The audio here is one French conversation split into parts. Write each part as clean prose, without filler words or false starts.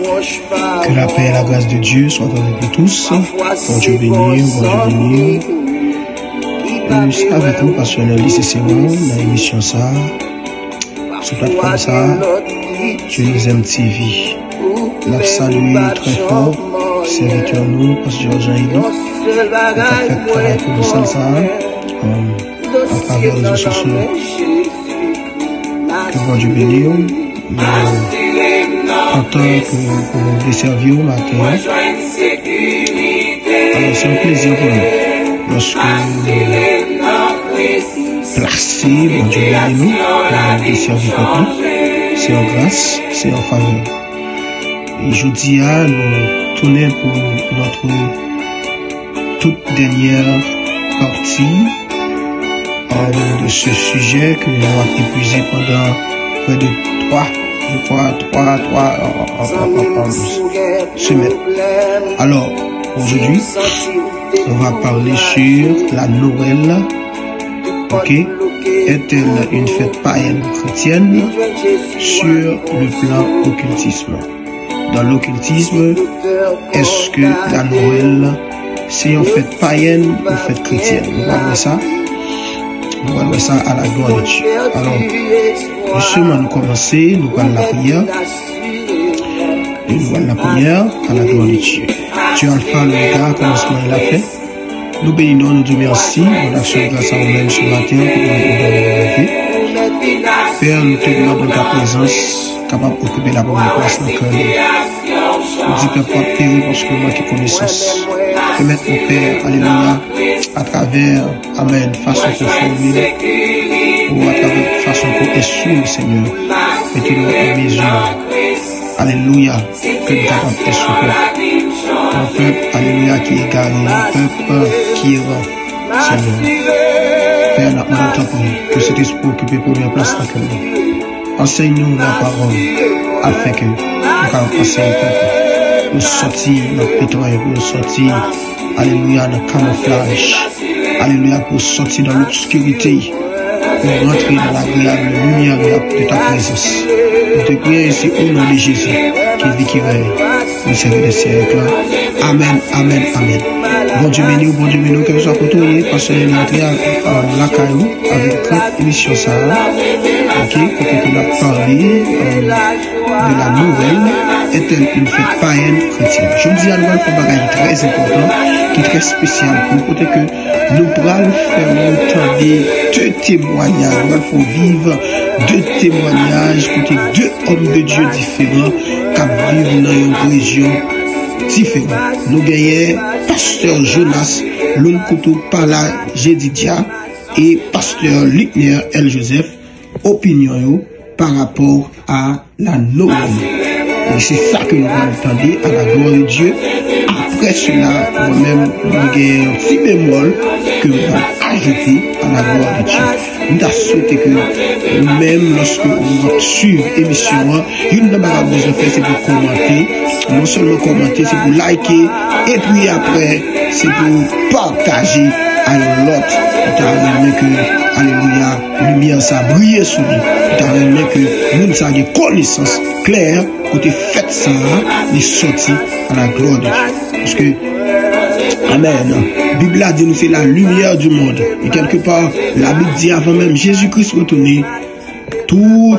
Que la paix et la grâce de Dieu soient avec nous tous. Bon Dieu béni, bon Dieu béni. Avec nous, passionnel lycée Séron, dans l'émission ça, sur plateforme ça, Dieu nous aime TV. La salue très fort, serviteur nous, pasteur Jean-Yves, qui a fait travail pour nous ça, à travers les réseaux sociaux. Que bon Dieu béni, content que vous les servir au matin. Alors c'est un plaisir pour nous, lorsque placé, bon Dieu béni nous, pour les servir peuple, c'est en grâce, c'est en faveur. Et je dis à nous tourner pour notre toute dernière partie de ce sujet que nous avons épuisé pendant près de 3 semaines. Alors, aujourd'hui, on va parler sur la Noël. Ok? Est-elle une fête païenne chrétienne sur le plan occultisme? Dans l'occultisme, est-ce que la Noël, c'est une fête païenne ou fête chrétienne? Nous parlons ça. Nous allons ça à la gloire de Dieu. Alors, justement, nous commençons, nous parlons la prière. Et nous allons la prière à la gloire de Dieu. Dieu Alpha, l'Oméga, commencement et la fin. Nous bénissons, nous disons merci. On a fait grâce à nous-mêmes ce matin pour nous donner. Père, nous te demandons ta présence, capable d'occuper la bonne place dans le cœur. Nous disons que pas périr parce que nous manquons connaissance. Permettre mon Père, alléluia, à travers, amen, façon qu'on formule, ou à travers façon qu'on est sous, Seigneur, mettez-nous en mesure, alléluia, que nous avons fait sous un peuple, alléluia, qui est garé, un peuple qui est rang, Seigneur. Père, nous avons temps pour nous, que cet esprit occupe première place dans le cœur. Enseigne-nous la parole, afin que nous puissions passer le peuple. Nous sortir notre pétrole, nous sortir, alléluia, dans le camouflage, alléluia, pour sortir dans l'obscurité, pour rentrer dans l'agréable lumière de ta présence. Nous te prions ici au nom de Jésus, qui vit, qui règne, au siècle des siècles. Amen, amen, amen. Bon Dieu béni, que nous soyons contrôlés, parce que nous entrons la caillou avec 30 émissions ça. Ok, pour que nous parler de la Noël. Est-elle une fête païenne chrétienne? Je me dis à nous un bagage très important, qui est très spécial pour côté que nous pourrons faire entendre deux témoignages, nous allons vivre deux témoignages côté deux hommes de Dieu différents qui vivent dans une région différente. Nous gagnons pasteur Jonas, l'un couteau par la Jédidia et pasteur Lickner L. Joseph, opinion par rapport à la Noël. Et c'est ça que nous allons entendre à la gloire de Dieu. Après cela, moi-même, nous avons un petit bémol que nous allons ajouter à la gloire de Dieu. Nous avons souhaité que nous-mêmes, lorsque nous suivons l'émission, une de mes choses c'est pour commenter. Non seulement commenter, c'est pour liker. Et puis après, c'est pour partager à l'autre. Nous avons que, alléluia, lumière ça brille sur nous. Nous avons que nous avons une connaissance claire. Côté fait ça, les sorties à la gloire de Dieu. Parce que, amen, la Bible a dit nous c'est la lumière du monde. Et quelque part, la Bible dit avant même Jésus-Christ retourner, tout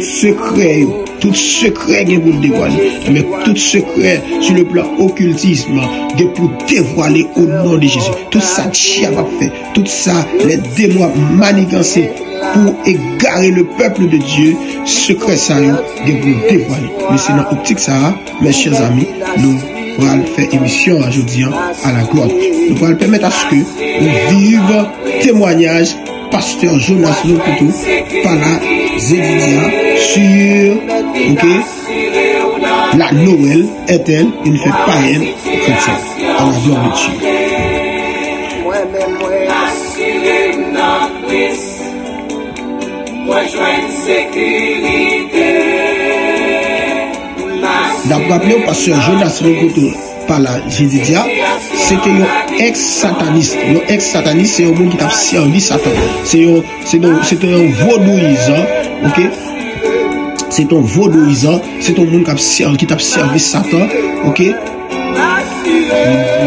secret est pour le dévoiler. Mais tout secret sur le plan occultisme, de pour dévoiler au nom de Jésus. Tout ça, Dieu va faire. Tout ça, les démons manigancés pour égarer le peuple de Dieu, secret ça, de vous dévoiler. Mais c'est dans l'optique ça, mes chers amis, nous allons faire émission aujourd'hui à la gloire. Nous allons permettre à ce que nous vivions témoignage pasteur Jonas Lokuto par la Zédidia sur la Noël est-elle une fête païenne chrétienne à la gloire de Dieu. D'après le pasteur Jonas Lokuto par la Jédidia, c'était un ex-sataniste. Un ex-sataniste, c'est un monde qui a servi Satan. C'est un vaudouisant, ok? c'est ton vaudouisant, c'est ton monde qui t'a servi Satan, ok?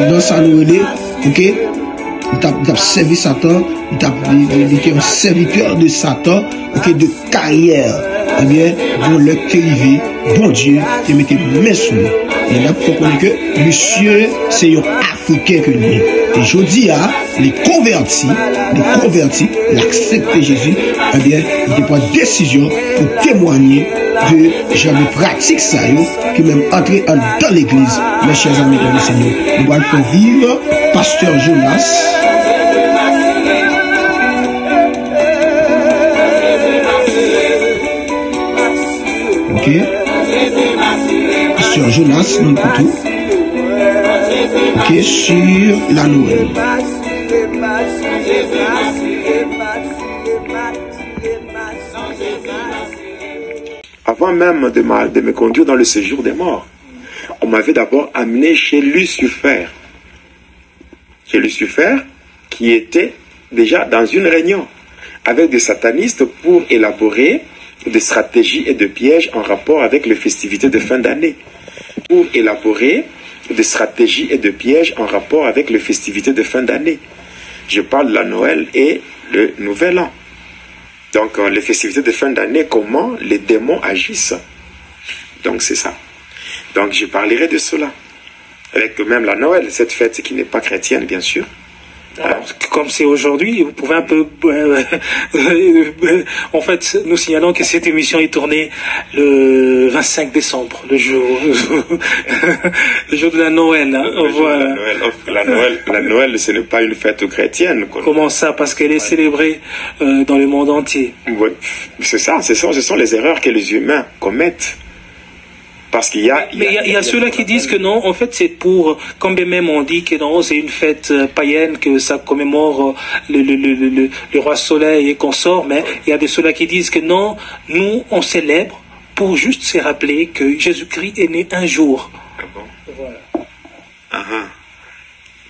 Dans sa Noël, ok? Il t'a servi Satan, il était un serviteur de Satan, ok, de carrière. Eh bien, bon, le arrivé, bon Dieu, il mettait main sur lui. Et là, il faut connaître que monsieur, c'est un Africain que lui. Et je dis à les convertis, l'accepter Jésus, eh bien, il prend décision pour témoigner de genre de pratique ça, qui même entrer dans l'église. Mes chers amis dans le Seigneur, nous allons faire vivre Pasteur Jonas. Ok, Pasteur Jonas, nous écoutons. Ok, sur la Noël. Avant même de me conduire dans le séjour des morts, on m'avait d'abord amené chez Lucifer. Chez Lucifer, qui était déjà dans une réunion avec des satanistes pour élaborer des stratégies et des pièges en rapport avec les festivités de fin d'année. Pour élaborer des stratégies et des pièges en rapport avec les festivités de fin d'année. Je parle de la Noël et le Nouvel An. Donc, les festivités de fin d'année, comment les démons agissent. Donc, c'est ça. Donc, je parlerai de cela. Avec même la Noël, cette fête qui n'est pas chrétienne, bien sûr. Alors, comme c'est aujourd'hui, vous pouvez un peu... en fait, nous signalons que cette émission est tournée le 25 décembre, le jour de la Noël. Hein. Voilà. La Noël, ce n'est pas une fête chrétienne. Comment ça? Parce qu'elle est célébrée dans le monde entier. Oui, c'est ça. Ce sont les erreurs que les humains commettent. Parce qu'il y a... Mais il y a ceux-là qui disent que non, en fait, c'est pour... Quand bien même on dit que non, c'est une fête païenne, que ça commémore le roi soleil et consort, mais il y a de ceux-là qui disent que non, nous, on célèbre pour juste se rappeler que Jésus-Christ est né un jour. Ah bon? Voilà.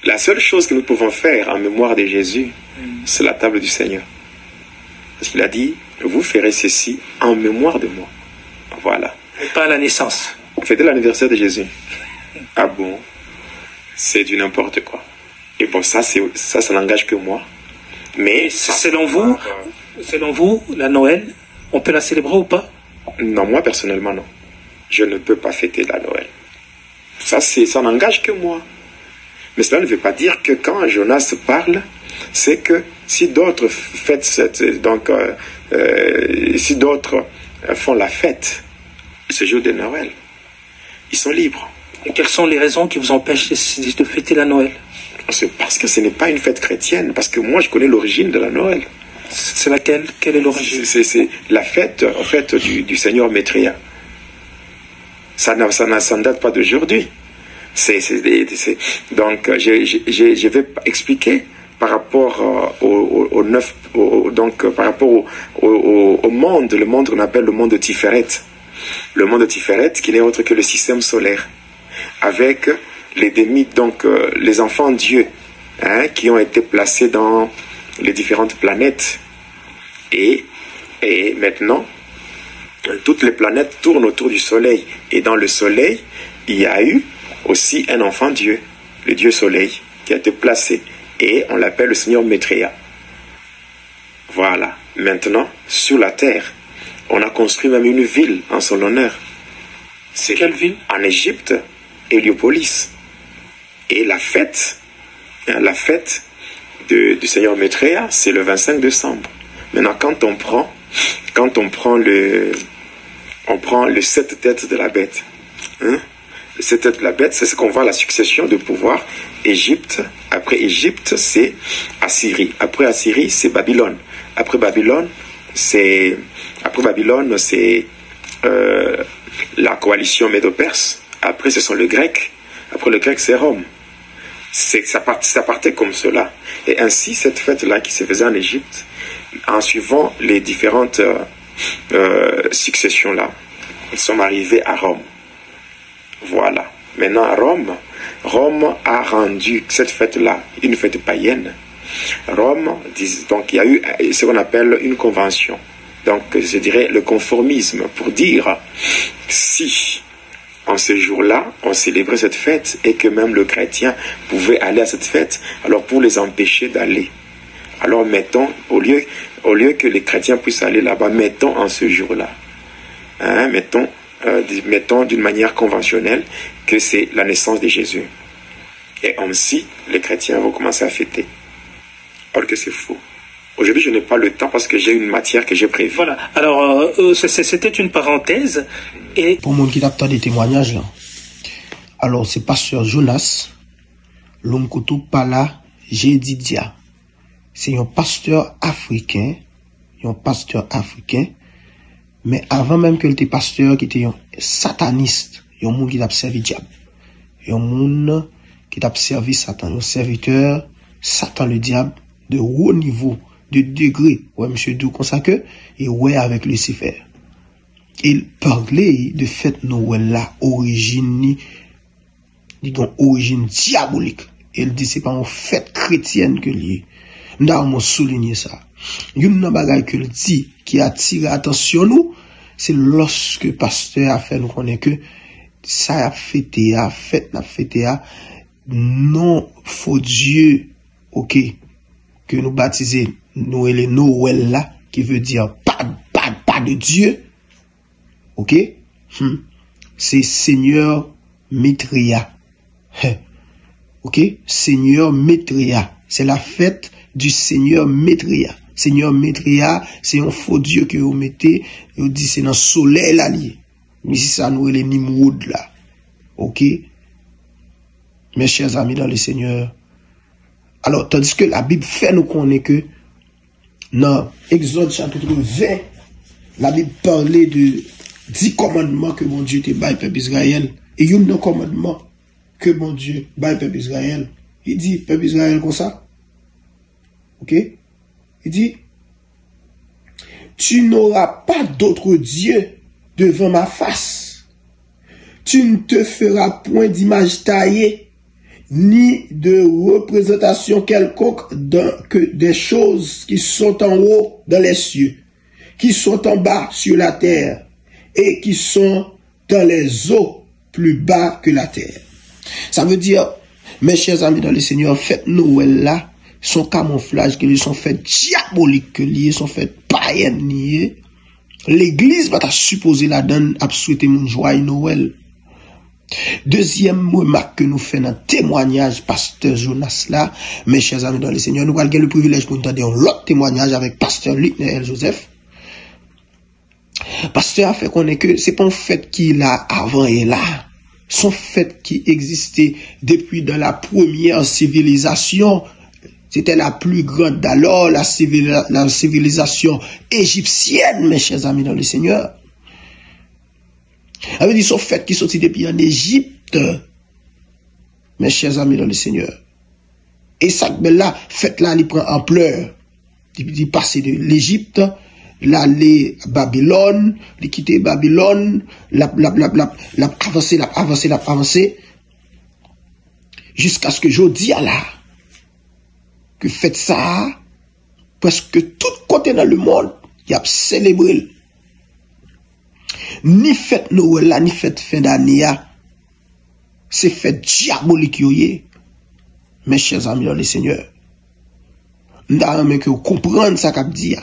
La seule chose que nous pouvons faire en mémoire de Jésus, c'est la table du Seigneur. Parce qu'il a dit, vous ferez ceci en mémoire de moi. Voilà. Et pas à la naissance. Fêter l'anniversaire de Jésus. Ah bon? C'est du n'importe quoi. Et bon, ça n'engage que moi. Mais selon vous, la Noël, on peut la célébrer ou pas? Non, moi personnellement, non. Je ne peux pas fêter la Noël. Ça n'engage que moi. Mais cela ne veut pas dire que quand Jonas parle, c'est que si d'autres fêtent si d'autres font la fête, ce jour de Noël, ils sont libres. Et quelles sont les raisons qui vous empêchent de fêter la Noël? C'est parce que ce n'est pas une fête chrétienne, parce que moi je connais l'origine de la Noël. C'est laquelle? Quelle est l'origine? C'est la fête, en fait, du Seigneur Maitréya. Ça ne date pas d'aujourd'hui. Donc je vais expliquer par rapport par rapport au monde, le monde qu'on appelle le monde de Tiferet. Le monde de Tiferet, qui n'est autre que le système solaire, avec les demi, donc les enfants Dieu, qui ont été placés dans les différentes planètes. Et maintenant, toutes les planètes tournent autour du Soleil. Et dans le Soleil, il y a eu aussi un enfant Dieu, le Dieu Soleil, qui a été placé. Et on l'appelle le Seigneur Maitréya. Voilà. Maintenant, sur la Terre, on a construit même une ville en son honneur. C'est quelle ville? En Égypte, Héliopolis. Et la fête du Seigneur Maitréya, c'est le 25 décembre. Maintenant, quand on prend le 7 têtes de la bête, le 7 têtes de la bête, c'est ce qu'on voit la succession de pouvoir. Égypte, après Égypte, c'est Assyrie. Après Assyrie, c'est Babylone. Après Babylone, c'est la coalition médo-perse. Après, ce sont les Grecs. Après le Grec, c'est Rome. Ça partait comme cela. Et ainsi, cette fête-là qui se faisait en Égypte, en suivant les différentes successions-là, nous sommes arrivés à Rome. Voilà. Maintenant, Rome a rendu cette fête-là une fête païenne. Rome, donc il y a eu ce qu'on appelle une convention. donc je dirais le conformisme, pour dire si en ce jour-là on célébrait cette fête et que même le chrétien pouvait aller à cette fête, alors pour les empêcher d'aller, alors mettons, au lieu que les chrétiens puissent aller là-bas, mettons en ce jour-là, hein, mettons d'une manière conventionnelle que c'est la naissance de Jésus. Et ainsi, les chrétiens vont commencer à fêter. Or que c'est faux. Aujourd'hui, je n'ai pas le temps parce que j'ai une matière que j'ai prévue. Voilà. Alors, c'était une parenthèse. Et pour moi qui t'attend des témoignages là. Alors, c'est pasteur Jonas, l'homme Koto Pala Jedidia. C'est un pasteur africain. Mais avant même que il était pasteur, qui était un sataniste, un monde qui t'a servi diable. Un monde qui t'a servi Satan, un serviteur, Satan le diable, de haut niveau, de degré. Ouais, monsieur Dou, comme ça que, et ouais, avec Lucifer. Il parlait de fête Noël là, origine diabolique. Il dit, c'est pas une fête chrétienne que lié. Nous avons souligné ça. Une bagay que dit, qui attire attention nous, c'est lorsque pasteur a fait nous connaître que ça a fêté, non, faux Dieu, ok, que nous baptisons Noël là, qui veut dire pas de Dieu, ok, c'est Seigneur Maitria, ok, Seigneur Maitria, c'est la fête du Seigneur Maitria. Seigneur Maitria, c'est un faux Dieu que vous mettez, vous dites c'est dans le soleil là, mais si ça nous est les Nimrod là, ok, mes chers amis dans le Seigneur. Alors, tandis que la Bible fait nous connaître que, dans Exode chapitre 20, la Bible parlait de 10 commandements que mon Dieu te baille peuple Israël. Et il y a un commandement que mon Dieu baille peuple Israël. Il dit, peuple Israël comme ça. Ok? Il dit, tu n'auras pas d'autre Dieu devant ma face. Tu ne te feras point d'image taillée, ni de représentation quelconque que des choses qui sont en haut dans les cieux, qui sont en bas sur la terre, et qui sont dans les eaux plus bas que la terre. Ça veut dire, mes chers amis dans le Seigneur, fête Noël là, son camouflage, que sont faits diaboliques, que liés, sont faits païennes liés. L'église va supposer la donne à souhaiter mon joyeux Noël. Deuxième remarque que nous faisons dans le témoignage, pasteur Jonas là, mes chers amis dans le Seigneur, nous allons le privilège pour nous entendre l'autre témoignage avec pasteur Luc Néel Joseph. Pasteur a fait connaître que c'est pas un fait qui est là avant et là. Son fait qui existait depuis dans la première civilisation. C'était la plus grande d'alors, la civilisation égyptienne, mes chers amis dans le Seigneur. Ça veut dire son fait qui sortit depuis en Égypte, mes chers amis dans le Seigneur. Et ça, là, fait là, il prend ampleur. Il passe de l'Égypte, l'aller à Babylone, il quitte Babylone, l'a avancé, jusqu'à ce que je dis à là, que faites ça, parce que tout côté dans le monde, il y a célébré. Ni fête Noël là, ni fête fin d'année, c'est fête diabolique, mes chers amis dans le Seigneur. Nous avons que vous comprendre ça qu'a dit.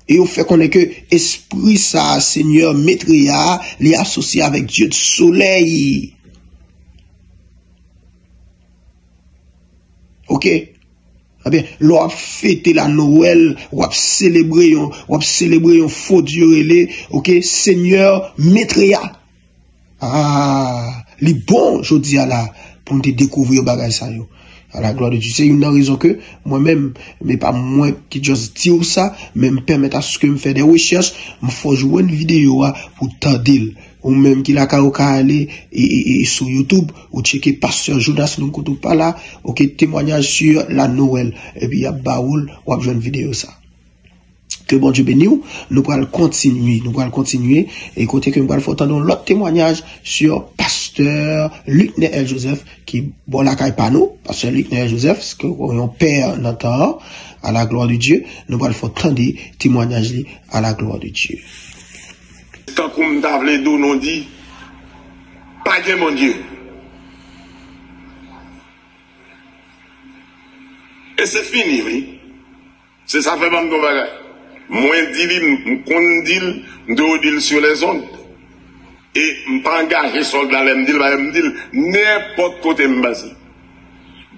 Et vous fait qu'on est que esprit ça, Seigneur Maitria, les associé avec Dieu du soleil. Ok? Eh bien, l'on a fêté la Noël, ou a célébré un faux Dieu relé, ok, Seigneur Maitria. Ah, les bons, je dis à la, pour nous découvrir bagay ça yo. À la gloire de Dieu. C'est une raison que moi-même, mais pas moi qui juste dire ça, mais me permettre à ce que me faire des recherches, me faut jouer une vidéo pour t'aider. Ou même qui la aller et sur YouTube, ou checker pasteur Jonas nous koto pas là, ok, témoignage sur la Noël. Et puis, il y a baoul, ou a une vidéo ça. Que bon Dieu bénisse, nous allons continuer, et côté que nous allons faire entendre l'autre témoignage sur pasteur pasteur Luc Néel Joseph, qui, bon, la caille pas nous, pasteur Luc Néel Joseph, ce que on père dans temps, à la gloire de Dieu, nous allons faire tant de témoignages à la gloire de Dieu. Tant qu'on t'a d'où nous dit, pas de mon Dieu. Et c'est fini, oui. C'est ça fait pas de bagage. Moi, je dis sur les ondes. Et je ne pas engager soldat, je me dis n'importe côté me base.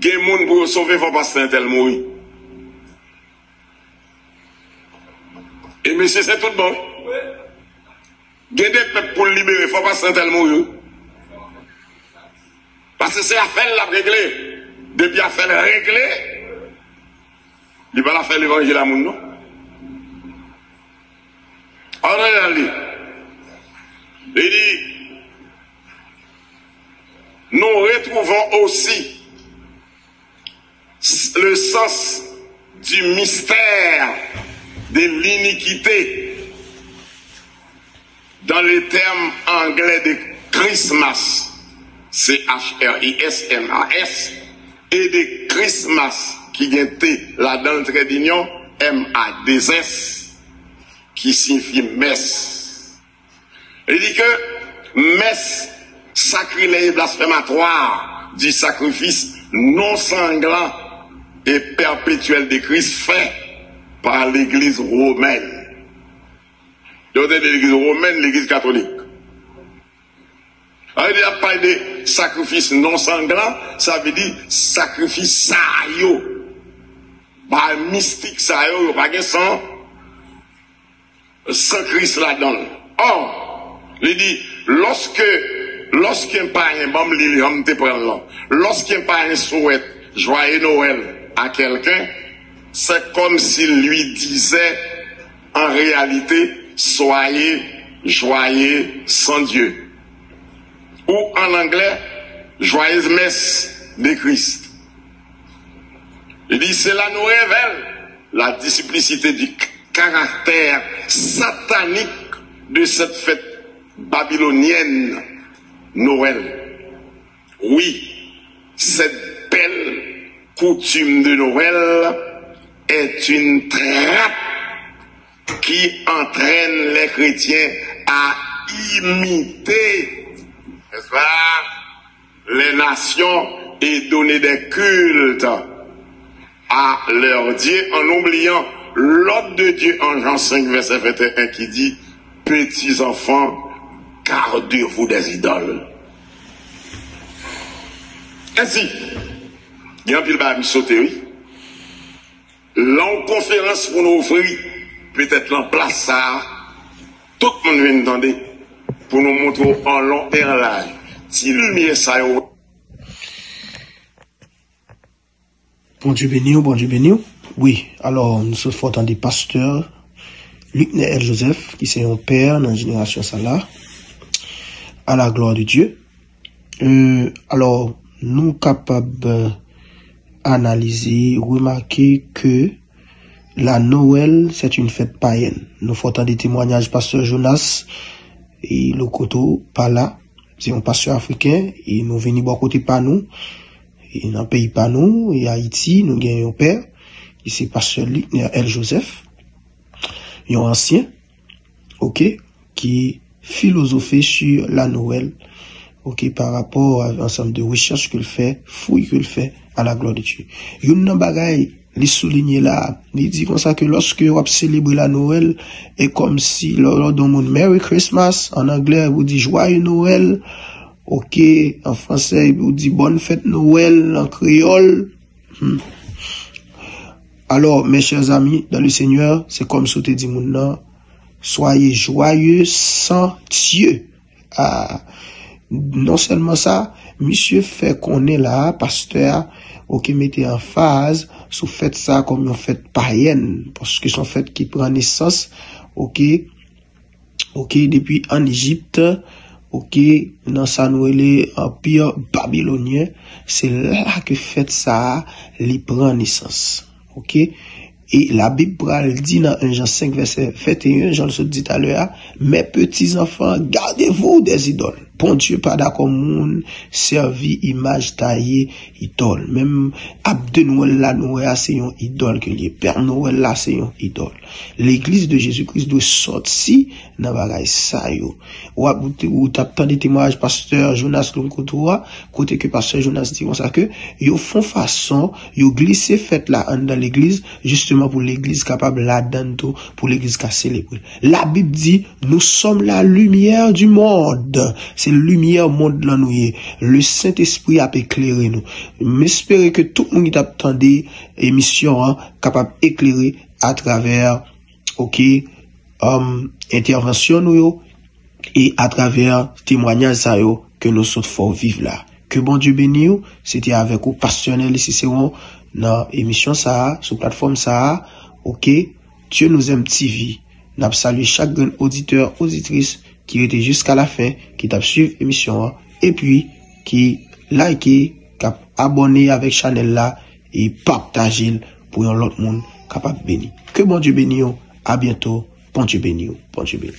Des gens pour sauver, il faut pas se tel mourir. Et monsieur, c'est tout bon. Il y a des peuples pour libérer, il ne faut pas se tel mourir. Parce que c'est affaire la régler. Depuis affaire la régler, il va la faire l'évangile à mon nom. Alors, il dit, nous retrouvons aussi le sens du mystère de l'iniquité dans les termes anglais de Christmas, C-H-R-I-S-M-A-S, et de Christmas, qui vient là-dedans, trait d'union, M-A-D-S, qui signifie messe. Il dit que messe, sacrilège blasphématoire du sacrifice non sanglant et perpétuel de Christ fait par l'Église romaine. Donc, l'Église romaine, l'Église catholique. Alors, il n'y a pas de sacrifice non sanglant, ça veut dire sacrifice sayo. Pas mystique sayo, pas de sang. Sans Christ là-dedans. Or, il dit, lorsqu'un parent, lorsqu'un parent souhaite joyeux Noël à quelqu'un, c'est comme s'il lui disait, en réalité, soyez joyeux sans Dieu. Ou en anglais, joyeuse messe de Christ. Il dit, cela nous révèle la duplicité du caractère satanique de cette fête babylonienne Noël. Oui, cette belle coutume de Noël est une trappe qui entraîne les chrétiens à imiter, n'est-ce pas, les nations et donner des cultes à leur Dieu en oubliant l'ordre de Dieu en Jean 5, verset 21 qui dit « Petits enfants, gardez-vous des idoles. » Ainsi, il y a un pile de sauter, oui. Longue conférence pour nous offrir, peut-être en place ça, tout le monde vient entendre, pour nous montrer en long et en large. Si lumière ça y est. Bon Dieu béni, bon Dieu béni. Oui, alors nous sommes forts des pasteurs Luc Néel Joseph, qui c'est un père dans la génération ça là, à la gloire de Dieu. Alors, nous capables d'analyser, remarquer que la Noël, c'est une fête païenne. Nous faisons des témoignages, pasteur Jonas, et le coteau, pas là, c'est un pasteur africain, et nous venons bon côté pas nous, et dans le pays pas nous, et Haïti, nous gagnons un père, et c'est pasteur Luc Néel Joseph, un ancien, ok, qui philosophie sur la Noël, ok, par rapport à l'ensemble de recherches qu'il fait, fouilles qu'il fait, à la gloire de Dieu. Il y a un bagay, les souligner là, il dit comme ça que lorsque on célèbre la Noël, et comme si lors d'un monde Merry Christmas, en anglais, vous dit joyeux Noël, ok, en français, vous dit bonne fête Noël, en créole. Alors, mes chers amis, dans le Seigneur, c'est comme ce que dit mon nom, soyez joyeux sans Dieu. Non seulement ça, monsieur fait qu'on est là, pasteur, ok, mettez en phase, sous fait ça comme une fête païenne, parce que c'est une fête qui prend naissance, ok, depuis en Égypte, ok, dans sa Noël, empire babylonien, c'est là que fête ça, il prend naissance, ok. Et la Bible dit dans 1 Jean 5, verset 21, Jean le dit tout à l'heure, mes petits enfants, gardez-vous des idoles. bon Dieu pas d'accord moun servi image taillée idole. Même Abde Noël là Noël c'est une idole que les Père Noël là c'est une idole. L'église de Jésus-Christ doit sortir dans bagay ça yo. Ou t'as des témoignages pasteur Jonas Lomkotoa côté que pasteur Jonas dit comme ça que yo font façon yo glisser fait là dans l'église justement pour l'église capable là dedans pour l'église qu'a célébrer. La Bible dit nous sommes la lumière du monde. C'est lumière monde là nous. Le Saint-Esprit a éclairé nous. M'espérer que tout le monde qui attendait émission capable d'éclairer à travers intervention nous et à travers témoignage ça yo que nous sommes fort vivre là. Que bon Dieu bénisse vous. C'était avec vous passionnel ici c'est dans émission ça sur plateforme ça. Dieu nous aime TV. N'a salué chaque auditeur auditrice qui était jusqu'à la fin, qui t'a suivi l'émission et puis qui like, qui abonné avec channel là et partagé pour l'autre monde capable béni. Que bon Dieu bénisse. À bientôt. Bon Dieu bénisse. Bon Dieu bénisse.